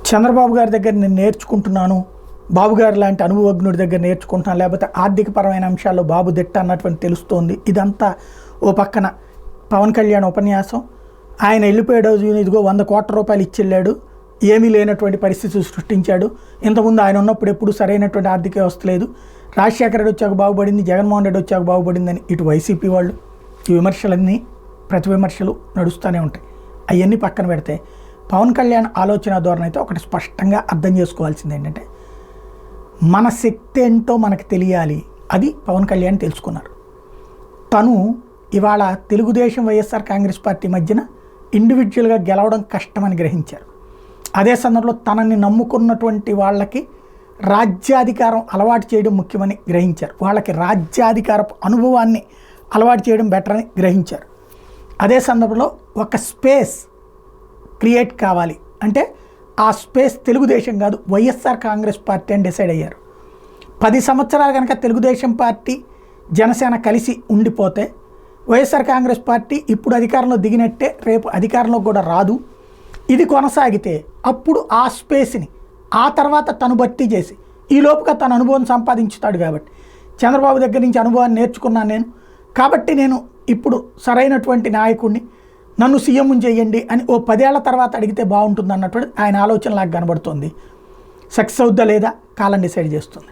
చంద్రబాబు గారి దగ్గర నేను నేర్చుకుంటున్నాను, బాబు గారు లాంటి అనుభవజ్ఞుడి దగ్గర నేర్చుకుంటున్నాను, లేకపోతే ఆర్థికపరమైన అంశాల్లో బాబు దిట్ట అన్నటువంటి తెలుస్తోంది. ఇదంతా ఓ పక్కన పవన్ కళ్యాణ్ ఉపన్యాసం. ఆయన వెళ్ళిపోయాడు, ఇదిగో 100 కోట్ల రూపాయలు ఇచ్చెళ్ళాడు, ఏమీ లేనటువంటి పరిస్థితి సృష్టించాడు. ఇంతకుముందు ఆయన ఉన్నప్పుడు ఎప్పుడు సరైనటువంటి ఆర్థిక వ్యవస్థ లేదు, రాజశేఖర రెడ్డి వచ్చాక బాగుపడింది, జగన్మోహన్ రెడ్డి వచ్చాక బాగుపడిందని ఇటు వైసీపీ వాళ్ళు ఈ విమర్శలన్నీ ప్రతి విమర్శలు నడుస్తూనే ఉంటాయి. అవన్నీ పక్కన పెడితే పవన్ కళ్యాణ్ ఆలోచన ధోరణి అయితే ఒకటి స్పష్టంగా అర్థం చేసుకోవాల్సింది ఏంటంటే, మన శక్తి ఏంటో మనకు తెలియాలి. అది పవన్ కళ్యాణ్ తెలుసుకున్నారు. తను ఇవాళ తెలుగుదేశం వైఎస్ఆర్ కాంగ్రెస్ పార్టీ మధ్యన ఇండివిజువల్గా గెలవడం కష్టమని గ్రహించారు. అదే సందర్భంలో తనని నమ్ముకున్నటువంటి వాళ్ళకి రాజ్యాధికారం అలవాటు చేయడం ముఖ్యమని గ్రహించారు. వాళ్ళకి రాజ్యాధికారపు అనుభవాన్ని అలవాటు చేయడం బెటర్ అని గ్రహించారు. అదే సందర్భంలో ఒక స్పేస్ క్రియేట్ కావాలి అంటే ఆ స్పేస్ తెలుగుదేశం కాదు, వైఎస్ఆర్ కాంగ్రెస్ పార్టీ అని డిసైడ్ అయ్యారు. 10 సంవత్సరాలు కనుక తెలుగుదేశం పార్టీ జనసేన కలిసి ఉండిపోతే వైఎస్ఆర్ కాంగ్రెస్ పార్టీ ఇప్పుడు అధికారంలో దిగినట్టే, రేపు అధికారంలో కూడా రాదు. ఇది కొనసాగితే అప్పుడు ఆ స్పేస్ని ఆ తర్వాత తను భర్తీ చేసి ఈ లోపుగా తన అనుభవం సంపాదించుతాడు. కాబట్టి చంద్రబాబు దగ్గర నుంచి అనుభవాన్ని నేర్చుకున్నాను నేను, కాబట్టి నేను ఇప్పుడు సరైనటువంటి నాయకుడిని, నన్ను సీఎం చేయండి అని ఓ 10 ఏళ్ల తర్వాత అడిగితే బాగుంటుంది అన్నటువంటి ఆయన ఆలోచన నాకు కనబడుతుంది. సక్సెస్ అవుద్దా లేదా కాలం డిసైడ్ చేస్తుంది.